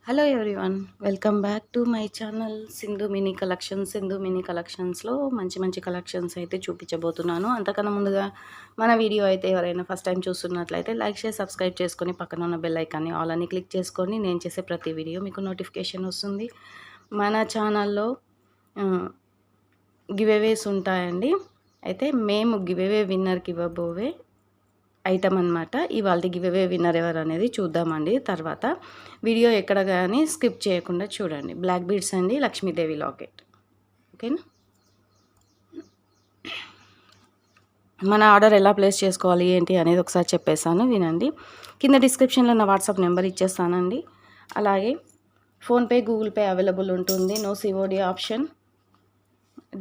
Hello everyone, welcome back to my channel Sindhu mini కలెక్షన్స్లో మంచి మంచి కలెక్షన్స్ అయితే చూపించబోతున్నాను. అంతకన్నా ముందుగా మన వీడియో అయితే ఎవరైనా ఫస్ట్ టైం చూస్తున్నట్లయితే లైక్ చేసి సబ్స్క్రైబ్ చేసుకొని పక్కన ఉన్న బెల్ ఐకాన్ని ఆల్ అని క్లిక్ చేసుకొని నేను చేసే ప్రతి వీడియో మీకు నోటిఫికేషన్ వస్తుంది. మన ఛానల్లో గివ్అవేస్ ఉంటాయండి. అయితే మేము గివ్అవే విన్నర్కి ఇవ్వబోవే ఐటమ్ అనమాట. ఇవాళ గివ్అవే విన్నర్ ఎవరు అనేది చూద్దామండి. తర్వాత వీడియో ఎక్కడ కానీ స్కిప్ చేయకుండా చూడండి. బ్లాక్ బీడ్స్ అండి, లక్ష్మీదేవి లాకెట్. ఓకేనా? మన ఆర్డర్ ఎలా ప్లేస్ చేసుకోవాలి ఏంటి అనేది ఒకసారి చెప్పేసాను, వినండి. కింద డిస్క్రిప్షన్లో నా వాట్సాప్ నెంబర్ ఇచ్చేస్తానండి. అలాగే ఫోన్పే, గూగుల్ పే అవైలబుల్ ఉంటుంది. No COD option.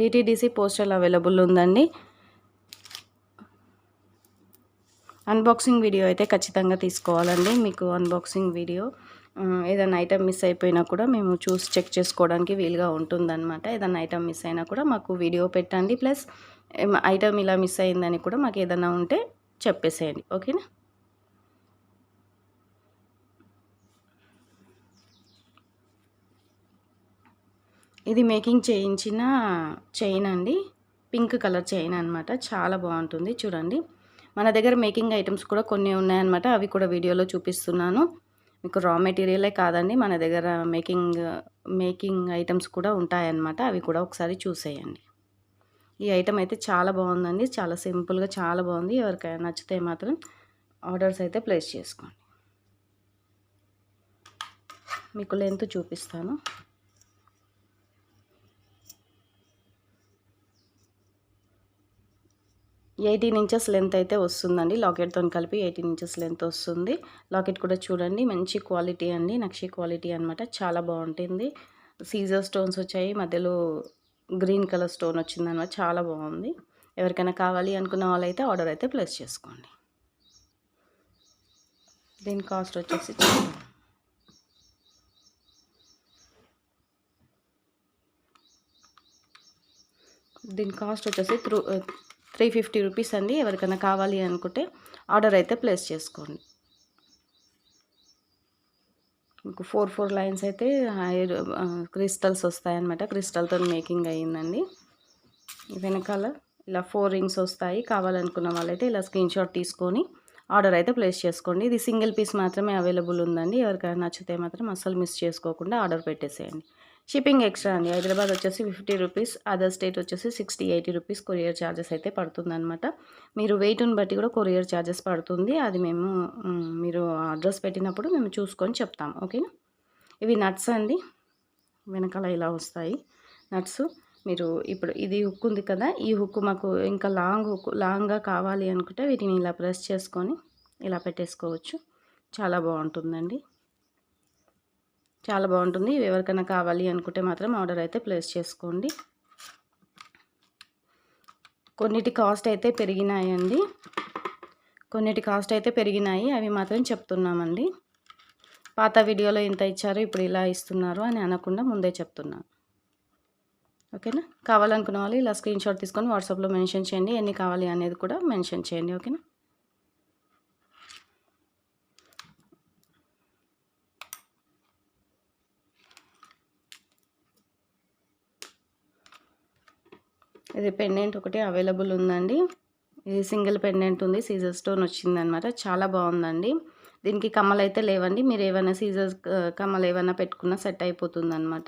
DTDC postal available ఉందండి. అన్బాక్సింగ్ వీడియో అయితే ఖచ్చితంగా తీసుకోవాలండి. మీకు అన్బాక్సింగ్ వీడియో ఏదైనా ఐటెం మిస్ అయిపోయినా కూడా మేము చూసి చెక్ చేసుకోవడానికి వీలుగా ఉంటుందన్నమాట. ఏదైనా ఐటెం మిస్ అయినా కూడా మాకు వీడియో పెట్టండి. ప్లస్ ఐటెం ఇలా మిస్ అయిందని కూడా మాకు ఏదైనా ఉంటే చెప్పేసేయండి. ఓకేనా? ఇది మేకింగ్ చేయించిన చైన్ అండి. పింక్ కలర్ చైన్ అనమాట. చాలా బాగుంటుంది, చూడండి. మన దగ్గర మేకింగ్ ఐటమ్స్ కూడా కొన్ని ఉన్నాయన్నమాట. అవి కూడా వీడియోలో చూపిస్తున్నాను. మీకు రా మెటీరియలే కాదండి, మన దగ్గర మేకింగ్ ఐటమ్స్ కూడా ఉంటాయన్నమాట. అవి కూడా ఒకసారి చూసేయండి. ఈ ఐటమ్ అయితే చాలా బాగుందండి. చాలా సింపుల్గా చాలా బాగుంది. ఎవరికైనా నచ్చితే మాత్రం ఆర్డర్స్ అయితే ప్లేస్ చేసుకోండి. మీకు లెంత్ చూపిస్తాను. 18 ఇంచెస్ లెంత్ అయితే వస్తుందండి. లాకెట్తో కలిపి 18 ఇంచెస్ లెంత్ వస్తుంది. లాకెట్ కూడా చూడండి, మంచి క్వాలిటీ అండి. నక్షి క్వాలిటీ అనమాట. చాలా బాగుంటుంది. సీజర్ స్టోన్స్ వచ్చాయి, మధ్యలో గ్రీన్ కలర్ స్టోన్ వచ్చిందన్నమాట. చాలా బాగుంది. ఎవరికైనా కావాలి అనుకున్న వాళ్ళైతే ఆర్డర్ అయితే ప్లేస్ చేసుకోండి. దీని కాస్ట్ వచ్చేసి త్రూ 350 రూపీస్ అండి. ఎవరికైనా కావాలి అనుకుంటే ఆర్డర్ అయితే ప్లేస్ చేసుకోండి. మీకు 4 లైన్స్ అయితే క్రిస్టల్స్ వస్తాయన్నమాట. క్రిస్టల్తో మేకింగ్ అయ్యిందండి. వెనకాల ఇలా 4 రింగ్స్ వస్తాయి. కావాలనుకున్న వాళ్ళైతే ఇలా స్క్రీన్ షాట్ తీసుకొని ఆర్డర్ అయితే ప్లేస్ చేసుకోండి. ఇది సింగిల్ పీస్ మాత్రమే అవైలబుల్ ఉందండి. ఎవరికైనా నచ్చితే మాత్రం అస్సలు మిస్ చేసుకోకుండా ఆర్డర్ పెట్టేసేయండి. షిప్పింగ్ ఎక్స్ట్రా అండి. హైదరాబాద్ వచ్చేసి 50 రూపీస్, అదర్ స్టేట్ వచ్చేసి 60-80 రూపీస్ కొరియర్ ఛార్జెస్ అయితే పడుతుందన్నమాట. మీరు వెయిట్ని బట్టి కూడా కొరియర్ ఛార్జెస్ పడుతుంది. అది మేము మీరు అడ్రస్ పెట్టినప్పుడు మేము చూసుకొని చెప్తాం. ఓకేనా? ఇవి నట్స్ అండి. వెనకాల ఇలా వస్తాయి నట్స్. మీరు ఇప్పుడు ఇది హుక్ ఉంది కదా, ఈ హుక్ మాకు ఇంకా లాంగ్గా కావాలి అనుకుంటే వీటిని ఇలా ప్రెస్ చేసుకొని ఇలా పెట్టేసుకోవచ్చు. చాలా బాగుంటుందండి. చాలా బాగుంటుంది. ఎవరికైనా కావాలి అనుకుంటే మాత్రం ఆర్డర్ అయితే ప్లేస్ చేసుకోండి. కొన్నిటి కాస్ట్ అయితే పెరిగినాయండి. అవి మాత్రం చెప్తున్నామండి. పాత వీడియోలో ఇంత ఇచ్చారు, ఇప్పుడు ఇలా ఇస్తున్నారు అని అనకుండా ముందే చెప్తున్నాను. ఓకేనా? కావాలనుకున్న వాళ్ళు ఇలా స్క్రీన్ షాట్ తీసుకొని వాట్సాప్లో మెన్షన్ చేయండి. ఎన్ని కావాలి అనేది కూడా మెన్షన్ చేయండి. ఓకేనా? ఇది పెండెంట్ ఒకటి అవైలబుల్ ఉందండి. ఇది సింగిల్ పెండెంట్ ఉంది, సీజర్ స్టోన్ వచ్చిందనమాట. చాలా బాగుందండి. దీనికి కమ్మలు అయితే లేవండి. మీరు ఏమైనా సీజర్స్ కమ్మలు ఏమైనా పెట్టుకున్నా సెట్ అయిపోతుందన్నమాట.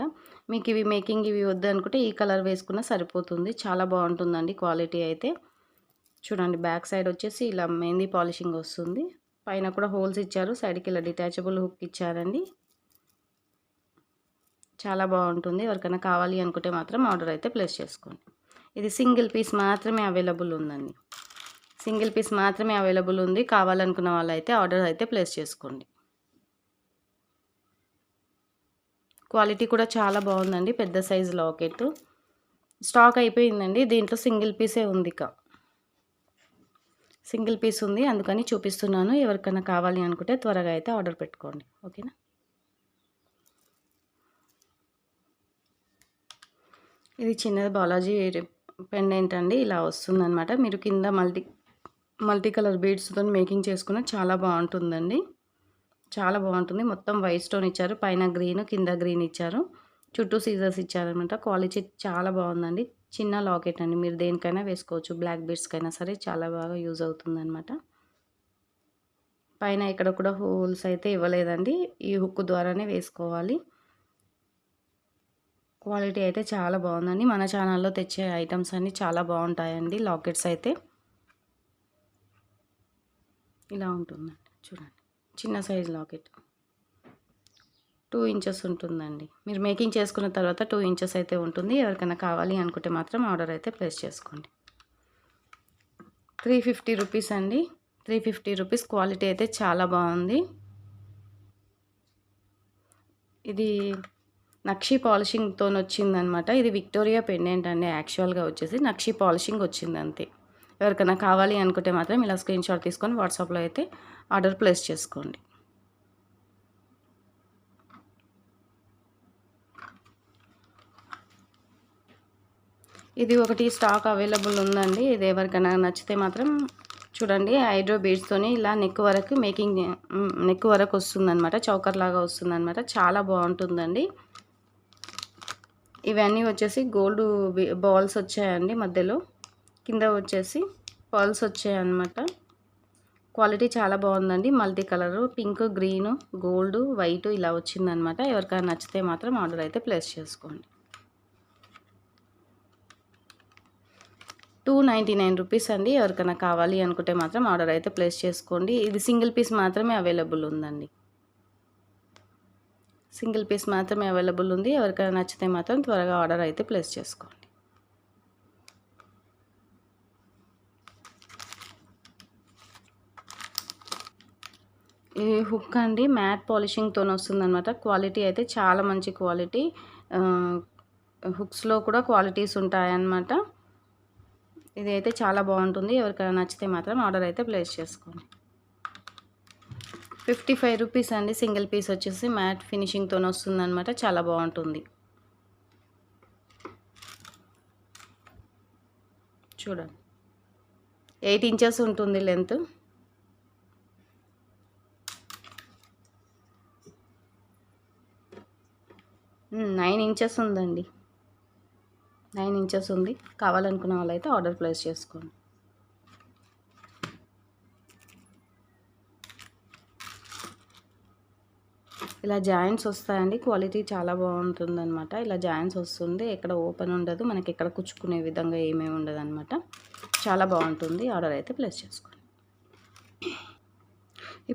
మీకు ఇవి మేకింగ్ ఇవి వద్దు అనుకుంటే ఈ కలర్ వేసుకున్నా సరిపోతుంది. చాలా బాగుంటుందండి క్వాలిటీ అయితే. చూడండి, బ్యాక్ సైడ్ వచ్చేసి ఇలా మెహందీ పాలిషింగ్ వస్తుంది. పైన కూడా హోల్స్ ఇచ్చారు. సైడ్కి ఇలా డిటాచబుల్ హుక్ ఇచ్చారండి. చాలా బాగుంటుంది. ఎవరికైనా కావాలి అనుకుంటే మాత్రం ఆర్డర్ అయితే ప్లేస్ చేసుకోండి. ఇది సింగిల్ పీస్ మాత్రమే అవైలబుల్ ఉందండి. కావాలనుకున్న వాళ్ళైతే ఆర్డర్ అయితే ప్లేస్ చేసుకోండి. క్వాలిటీ కూడా చాలా బాగుందండి. పెద్ద సైజు లాకెట్ స్టాక్ అయిపోయిందండి. దీంట్లో సింగిల్ పీసే ఉంది. సింగిల్ పీస్ ఉంది, అందుకని చూపిస్తున్నాను. ఎవరికైనా కావాలి అనుకుంటే త్వరగా అయితే ఆర్డర్ పెట్టుకోండి. ఓకేనా? ఇది చిన్నది బాలాజీ పెండెంట్ అండి. ఇలా వస్తుందన్నమాట. మీరు కింద మల్టీ కలర్ బీడ్స్తో మేకింగ్ చేసుకున్న చాలా బాగుంటుందండి. చాలా బాగుంటుంది. మొత్తం వైట్ స్టోన్ ఇచ్చారు. పైన గ్రీన్, కింద గ్రీన్ ఇచ్చారు. చుట్టూ సీజర్స్ ఇచ్చారనమాట. క్వాలిటీ చాలా బాగుందండి. చిన్న లాకెట్ అండి. మీరు దేనికైనా వేసుకోవచ్చు. బ్లాక్ బీడ్స్కైనా సరే చాలా బాగా యూజ్ అవుతుందన్నమాట. పైన ఇక్కడ కూడా హోల్స్ అయితే ఇవ్వలేదండి. ఈ హుక్ ద్వారానే వేసుకోవాలి. క్వాలిటీ అయితే చాలా బాగుందండి. మన ఛానల్లో తెచ్చే ఐటమ్స్ అన్నీ చాలా బాగుంటాయండి. లాకెట్స్ అయితే ఇలా ఉంటుందండి. చూడండి, చిన్న సైజ్ లాకెట్ 2 ఇంచెస్ ఉంటుందండి. మీరు మేకింగ్ చేసుకున్న తర్వాత 2 ఇంచెస్ అయితే ఉంటుంది. ఎవరికైనా కావాలి అనుకుంటే మాత్రం ఆర్డర్ అయితే ప్లేస్ చేసుకోండి. 350 రూపీస్ అండి. 350 రూపీస్. క్వాలిటీ అయితే చాలా బాగుంది. ఇది నక్షి పాలిషింగ్తో వచ్చిందనమాట. ఇది విక్టోరియా పెండెంట్ అండి. యాక్చువల్గా వచ్చేసి నక్షి పాలిషింగ్ వచ్చింది అంతే. ఎవరికైనా కావాలి అనుకుంటే మాత్రం ఇలా స్క్రీన్ షాట్ తీసుకొని వాట్సాప్లో అయితే ఆర్డర్ ప్లేస్ చేసుకోండి. ఇది ఒకటి స్టాక్ అవైలబుల్ ఉందండి. ఇది ఎవరికైనా నచ్చితే మాత్రం చూడండి. హైడ్రో బీడ్స్తోని ఇలా నెక్ వరకు వస్తుందన్నమాట. చౌకర్ లాగా వస్తుందన్నమాట. చాలా బాగుంటుందండి. ఇవన్నీ వచ్చేసి గోల్డ్ బాల్స్ వచ్చాయండి. మధ్యలో కింద వచ్చేసి పర్ల్స్ వచ్చాయన్నమాట. క్వాలిటీ చాలా బాగుందండి. Multi colour pink, green, gold, white ఇలా వచ్చిందనమాట. ఎవరికైనా నచ్చితే మాత్రం ఆర్డర్ అయితే ప్లేస్ చేసుకోండి. 299 రూపీస్ అండి. ఎవరికైనా కావాలి అనుకుంటే మాత్రం ఆర్డర్ అయితే ప్లేస్ చేసుకోండి. ఇది సింగిల్ పీస్ మాత్రమే అవైలబుల్ ఉందండి. సింగిల్ పీస్ మాత్రమే అవైలబుల్ ఉంది. ఎవరికైనా నచ్చితే మాత్రం త్వరగా ఆర్డర్ అయితే ప్లేస్ చేసుకోండి. ఈ హుక్ అండి మ్యాట్ పాలిషింగ్తో వస్తుందన్నమాట. క్వాలిటీ అయితే చాలా మంచి క్వాలిటీ. హుక్స్లో కూడా క్వాలిటీస్ ఉంటాయన్నమాట. ఇది అయితే చాలా బాగుంటుంది. ఎవరికైనా నచ్చితే మాత్రం ఆర్డర్ అయితే ప్లేస్ చేసుకోండి. 55 రూపీస్ అండి. సింగిల్ పీస్ వచ్చేసి మ్యాట్ ఫినిషింగ్తో వస్తుందన్నమాట. చాలా బాగుంటుంది. చూడండి, 8 ఇంచెస్ ఉంటుంది లెంత్. నైన్ ఇంచెస్ ఉందండి. 9 ఇంచెస్ ఉంది. కావాలనుకున్న వాళ్ళైతే ఆర్డర్ ప్లేస్ చేసుకోండి. ఇలా జాయింట్స్ వస్తాయండి. క్వాలిటీ చాలా బాగుంటుందన్నమాట. ఇలా జాయింట్స్ వస్తుంది. ఎక్కడ ఓపెన్ ఉండదు. మనకి ఎక్కడ కుచ్చుకునే విధంగా ఏమీ ఉండదు అనమాట. చాలా బాగుంటుంది. ఆర్డర్ అయితే ప్లేస్ చేసుకోండి.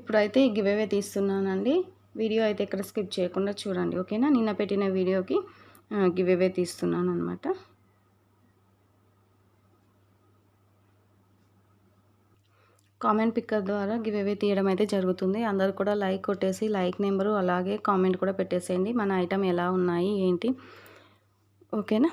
ఇప్పుడైతే గివ్ అవే తీస్తున్నానండి. వీడియో అయితే ఇక్కడ స్కిప్ చేయకుండా చూడండి, ఓకేనా. నిన్న పెట్టిన వీడియోకి గివ్ అవే తీస్తున్నాను అనమాట. కామెంట్ పిక్కర్ ద్వారా గివ్ అవే తీయడం అయితే జరుగుతుంది. అందరూ కూడా లైక్ కొట్టేసి లైక్ నెంబరు అలాగే కామెంట్ కూడా పెట్టేసేయండి. మన ఐటమ్ ఎలా ఉన్నాయి ఏంటి, ఓకేనా.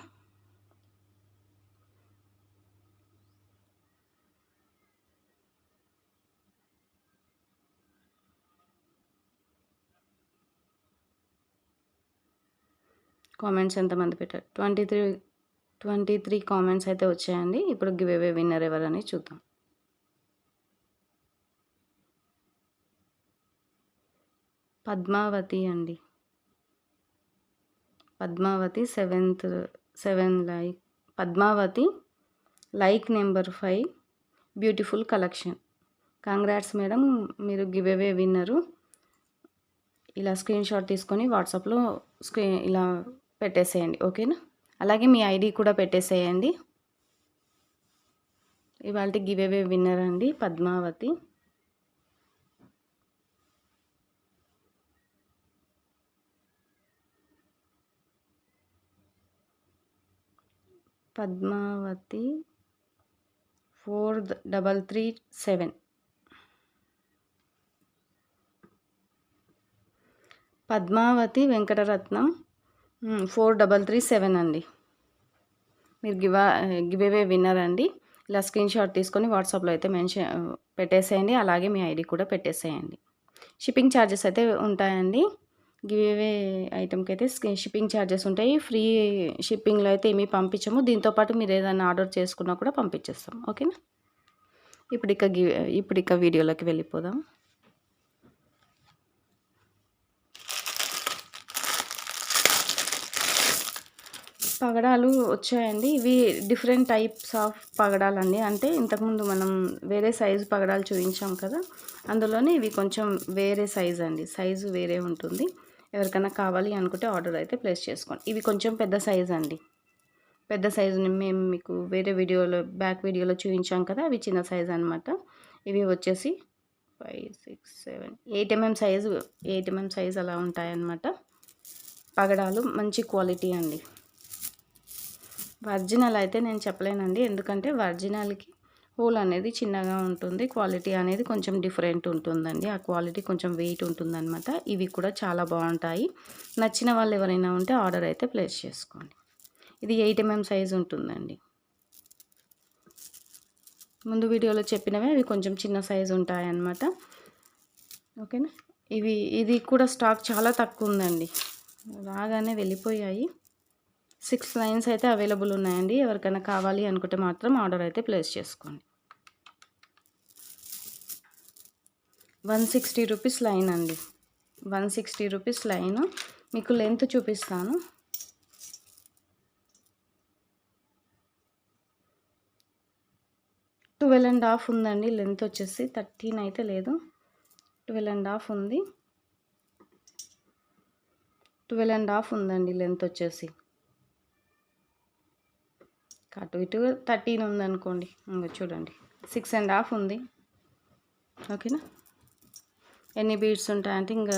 కామెంట్స్ ఎంతమంది పెట్టారు? 23 కామెంట్స్ అయితే వచ్చాయండి. ఇప్పుడు గివ్ అవే విన్నర్ ఎవరని చూద్దాం. పద్మావతి అండి. Padmavathi 7 like. Padmavathi like number 5 beautiful collection. Congrats madam, మీరు గివ్ అవే విన్నరు. ఇలా స్క్రీన్ షాట్ తీసుకొని వాట్సాప్లో ఇలా పెట్టేసేయండి, ఓకేనా. అలాగే మీ ఐడి కూడా పెట్టేసేయండి. ఇవాళ గివ్ అవే విన్నర్ అండి పద్మావతి. పద్మావతి 4337. పద్మావతి వెంకటరత్నం 4337 అండి. మీరు గివ్ అవే విన్నర్ అండి. ఇలా స్క్రీన్ షాట్ తీసుకొని వాట్సాప్లో అయితే పెట్టేసేయండి. అలాగే మీ ఐడి కూడా పెట్టేసేయండి. షిప్పింగ్ ఛార్జెస్ అయితే ఉంటాయండి. గివ్ అవే ఐటెంకి అయితే షిప్పింగ్ ఛార్జెస్ ఉంటాయి. ఫ్రీ షిప్పింగ్లో అయితే ఏమీ పంపించము. దీంతోపాటు మీరు ఏదైనా ఆర్డర్ చేసుకున్నా కూడా పంపించేస్తాం, ఓకేనా. ఇప్పుడు ఇక వీడియోలోకి వెళ్ళిపోదాం. పగడాలు వచ్చాయండి. ఇవి డిఫరెంట్ టైప్స్ ఆఫ్ పగడాలండి. అంటే ఇంతకుముందు మనం వేరే సైజు పగడాలు చూయించాం కదా! అందులోనే ఇవి కొంచెం వేరే సైజ్ అండి. సైజు వేరే ఉంటుంది. ఎవరికైనా కావాలి అనుకుంటే ఆర్డర్ అయితే ప్లేస్ చేసుకోండి. ఇవి కొంచెం పెద్ద సైజ్ అండి. పెద్ద సైజుని మేము మీకు వేరే వీడియోలో బ్యాక్ వీడియోలో చూయించాం కదా! అవి చిన్న సైజ్ అనమాట. ఇవి వచ్చేసి 5, 6, 7, 8 mm సైజు 8 mm సైజ్ అలా ఉంటాయన్నమాట. పగడాలు మంచి క్వాలిటీ అండి. ఒరిజినల్ అయితే నేను చెప్పలేనండి. ఎందుకంటే ఒరిజినల్‌కి హోల్ అనేది చిన్నగా ఉంటుంది. క్వాలిటీ అనేది కొంచెం డిఫరెంట్ ఉంటుందండి. ఆ క్వాలిటీ కొంచెం వెయిట్ ఉంటుందన్నమాట. ఇవి కూడా చాలా బాగుంటాయి. నచ్చిన వాళ్ళు ఎవరైనా ఉంటే ఆర్డర్ అయితే ప్లేస్ చేసుకోండి. ఇది 8 mm సైజ్ ఉంటుందండి. ముందు వీడియోలో చెప్పినవే అవి కొంచెం చిన్న సైజు ఉంటాయన్నమాట. ఓకేనా. ఇది కూడా స్టాక్ చాలా తక్కువ ఉందండి. రాగానే వెళ్ళిపోయాయి. 6 లైన్స్ అయితే అవైలబుల్ ఉన్నాయండి. ఎవరికైనా కావాలి అనుకుంటే మాత్రం ఆర్డర్ అయితే ప్లేస్ చేసుకోండి. 160 రూపీస్ లైన్ అండి. 160 రూపీస్ లైను. మీకు లెంత్ చూపిస్తాను. 12.5 ఉందండి. లెంత్ వచ్చేసి 13 అయితే లేదు. 12.5 ఉంది. 12.5 ఉందండి లెంత్ వచ్చేసి. అటు ఇటు 13 ఉందనుకోండి. ఇంగో చూడండి 6.5 ఉంది. ఓకేనా. ఎన్ని బీడ్స్ ఉంటాయంటే ఇంకా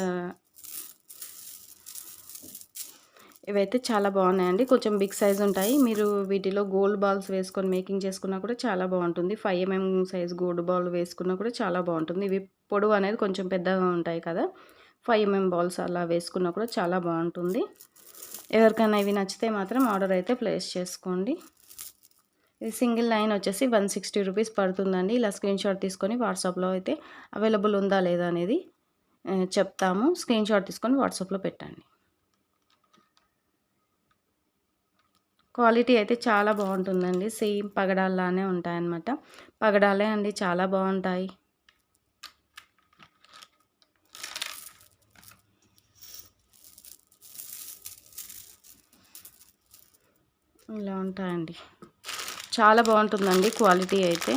ఇవైతే చాలా బాగున్నాయండి. కొంచెం బిగ్ సైజ్ ఉంటాయి. మీరు వీటిలో గోల్డ్ బాల్స్ వేసుకొని మేకింగ్ చేసుకున్నా కూడా చాలా బాగుంటుంది. 5 mm సైజ్ గోల్డ్ బాల్ వేసుకున్నా కూడా చాలా బాగుంటుంది. ఇవి పొడవు అనేది కొంచెం పెద్దగా ఉంటాయి కదా! 5 mm బాల్స్ అలా వేసుకున్నా కూడా చాలా బాగుంటుంది. ఎవరికైనా ఇవి నచ్చితే మాత్రం ఆర్డర్ అయితే ప్లేస్ చేసుకోండి. ఇది సింగిల్ లైన్ వచ్చేసి 160 రూపీస్ పడుతుందండి. ఇలా స్క్రీన్ షాట్ తీసుకొని వాట్సాప్లో అయితే అవైలబుల్ ఉందా లేదా అనేది చెప్తాము. స్క్రీన్ షాట్ తీసుకొని వాట్సాప్లో పెట్టండి. క్వాలిటీ అయితే చాలా బాగుంటుందండి. సేమ్ పగడాల్లానే ఉంటాయన్నమాట. పగడాలే అండి, చాలా బాగుంటాయి. ఇలా ఉంటాయండి. చాలా బాగుంటుందండి క్వాలిటీ అయితే.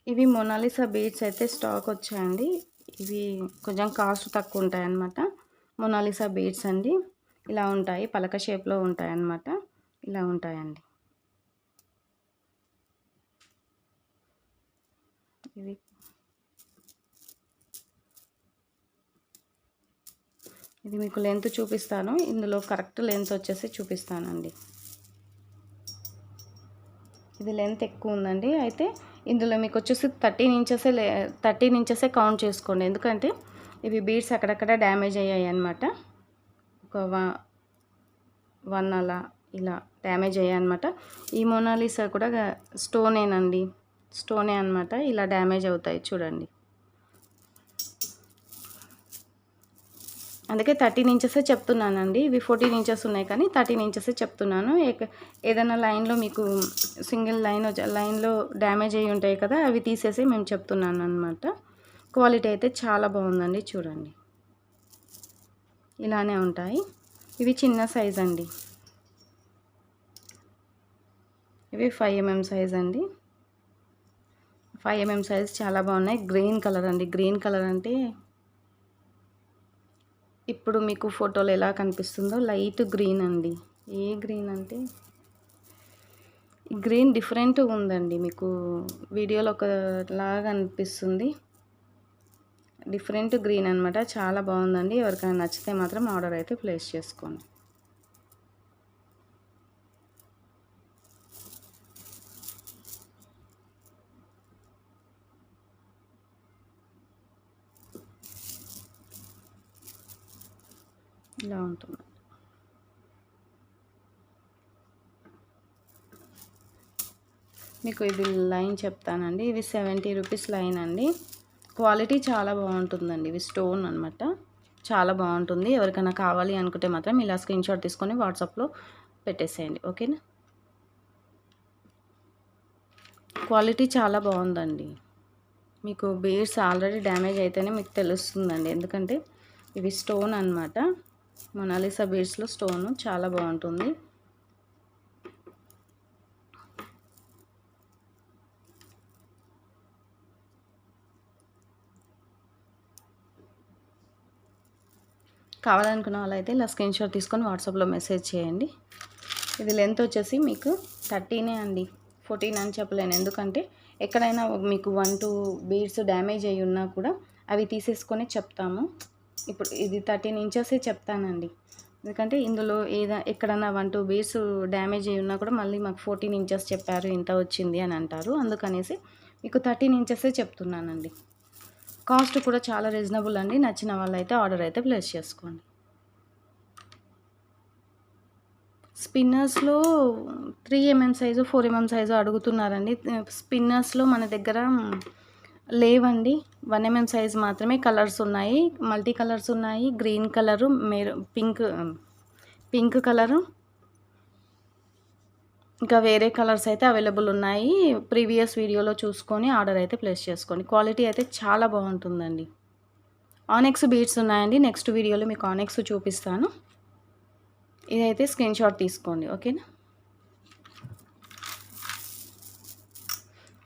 ఇవి మొనాలిసా బీడ్స్ అయితే స్టాక్ వచ్చాయండి. ఇవి కొంచెం కాస్ట్ తక్కువ ఉంటాయన్నమాట. మొనాలిసా బీడ్స్ అండి. ఇలా ఉంటాయి. పలక షేప్లో ఉంటాయన్నమాట. ఇలా ఉంటాయండి. ఇది మీకు లెంత్ చూపిస్తాను. ఇందులో కరెక్ట్ లెంత్ వచ్చేసి చూపిస్తానండి. ఇది లెంత్ ఎక్కువ ఉందండి. అయితే ఇందులో మీకు వచ్చేసి 13 ఇంచెసే కౌంట్ చేసుకోండి. ఎందుకంటే ఇవి బీడ్స్ అక్కడక్కడ డ్యామేజ్ అయ్యాయి అన్నమాట. ఒక 1 అలా ఇలా డ్యామేజ్ అయ్యాయి అన్నమాట. ఈ మొనాలిసా కూడా స్టోనేనండి. స్టోనే అన్నమాట. ఇలా డ్యామేజ్ అవుతాయి చూడండి. అందుకే 13 ఇంచెసే చెప్తున్నానండి. ఇవి 14 ఇంచెస్ ఉన్నాయి కానీ 13 ఇంచెసే చెప్తున్నాను. ఏదైనా లైన్లో మీకు సింగిల్ లైన్లో డ్యామేజ్ అయ్యి ఉంటాయి కదా, అవి తీసేసి మేము చెప్తున్నాను అనమాట. క్వాలిటీ అయితే చాలా బాగుందండి. చూడండి ఇలానే ఉంటాయి. ఇవి చిన్న సైజ్ అండి. ఇవి 5 mm సైజ్ అండి. 5 mm సైజ్ చాలా బాగున్నాయి. గ్రీన్ కలర్ అండి. గ్రీన్ కలర్ అంటే ఇప్పుడు మీకు ఫోటోలో ఎలా కనిపిస్తుందో లైట్ గ్రీన్ అండి. ఏ గ్రీన్ అంటే గ్రీన్ డిఫరెంట్ ఉందండి. మీకు వీడియోలో ఒకలాగా అనిపిస్తుంది. డిఫరెంట్ గ్రీన్ అనమాట. చాలా బాగుందండి. ఎవరికైనా నచ్చితే మాత్రం ఆర్డర్ అయితే ప్లేస్ చేసుకోండి. ఇలా ఉంటుంది. మీకు ఇది లైన్ చెప్తానండి. ఇవి 70 రూపీస్ లైన్ అండి. క్వాలిటీ చాలా బాగుంటుందండి. ఇవి స్టోన్ అనమాట. చాలా బాగుంటుంది. ఎవరికైనా కావాలి అనుకుంటే మాత్రం ఇలా స్క్రీన్ షాట్ తీసుకొని వాట్సాప్లో పెట్టేసేయండి. ఓకేనా. క్వాలిటీ చాలా బాగుందండి. మీకు బీడ్స్ ఆల్రెడీ డ్యామేజ్ అయితేనే మీకు తెలుస్తుందండి. ఎందుకంటే ఇవి స్టోన్ అన్నమాట. మొనాలిసా బీడ్స్లో స్టోను చాలా బాగుంటుంది. కావాలనుకున్న వాళ్ళైతే ఇలా స్క్రీన్ షాట్ తీసుకొని వాట్సాప్లో మెసేజ్ చేయండి. ఇది లెంత్ వచ్చేసి మీకు 13 అండి, 14 అని చెప్పలేను. ఎందుకంటే ఎక్కడైనా మీకు 1-2 బీడ్స్ డ్యామేజ్ అయ్యి ఉన్నా కూడా అవి తీసేసుకొని చెప్తాము. ఇప్పుడు ఇది 13 ఇంచెసే చెప్తానండి. ఎందుకంటే ఇందులో ఎక్కడన్నా 1-2 బీడ్స్ డ్యామేజ్ అయ్యి ఉన్నా కూడా మళ్ళీ మాకు 14 ఇంచెస్ చెప్పారు, ఇంత వచ్చింది అని అంటారు. అందుకనేసి మీకు 13 ఇంచెసే చెప్తున్నానండి. కాస్ట్ కూడా చాలా రీజనబుల్ అండి. నచ్చిన వాళ్ళైతే ఆర్డర్ అయితే ప్లేస్ చేసుకోండి. స్పిన్నర్స్లో 3 mm సైజు, 4 mm సైజు అడుగుతున్నారండి. స్పిన్నర్స్లో మన దగ్గర లేవండి. 1 mm సైజు మాత్రమే. కలర్స్ ఉన్నాయి, మల్టీ కలర్స్ ఉన్నాయి. గ్రీన్ కలరు, పింక్ కలరు, ఇంకా వేరే కలర్స్ అయితే అవైలబుల్ ఉన్నాయి. ప్రీవియస్ వీడియోలో చూసుకొని ఆర్డర్ అయితే ప్లేస్ చేసుకోండి. క్వాలిటీ అయితే చాలా బాగుంటుందండి. ఆనెక్స్ బీడ్స్ ఉన్నాయండి. నెక్స్ట్ వీడియోలో మీకు ఆనెక్స్ చూపిస్తాను. ఇదైతే స్క్రీన్ షాట్ తీసుకోండి, ఓకేనా.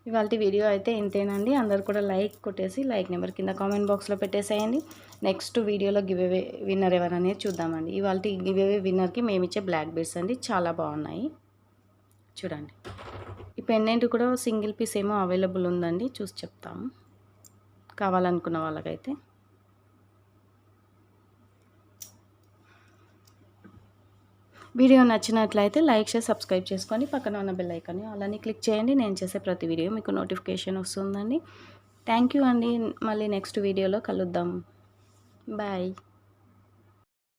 ఇవాళ వీడియో అయితే ఇంతేనండి. అందరు కూడా లైక్ కొట్టేసి లైక్ నెంబర్ కింద కామెంట్ బాక్స్లో పెట్టేసేయండి. నెక్స్ట్ వీడియోలో గివ్ అవే విన్నర్ ఎవరనేది చూద్దామండి. ఇవాళ గివ్ అవే విన్నర్కి మేము ఇచ్చే బ్లాక్ బీడ్స్ అండి, చాలా బాగున్నాయి చూడండి. ఈ పెండెంట్ కూడా సింగిల్ పీస్ ఏమో అవైలబుల్ ఉందండి, చూసి చెప్తాము కావాలనుకున్న వాళ్ళకైతే. వీడియో నచ్చినట్లయితే లైక్ చేసి సబ్స్క్రైబ్ చేసుకొని పక్కన ఉన్న బెల్ ఐకాన్ని అలానే క్లిక్ చేయండి. నేను చేసే ప్రతి వీడియో మీకు నోటిఫికేషన్ వస్తుందండి. థ్యాంక్ యూ అండి. మళ్ళీ నెక్స్ట్ వీడియోలో కలుద్దాం. బాయ్.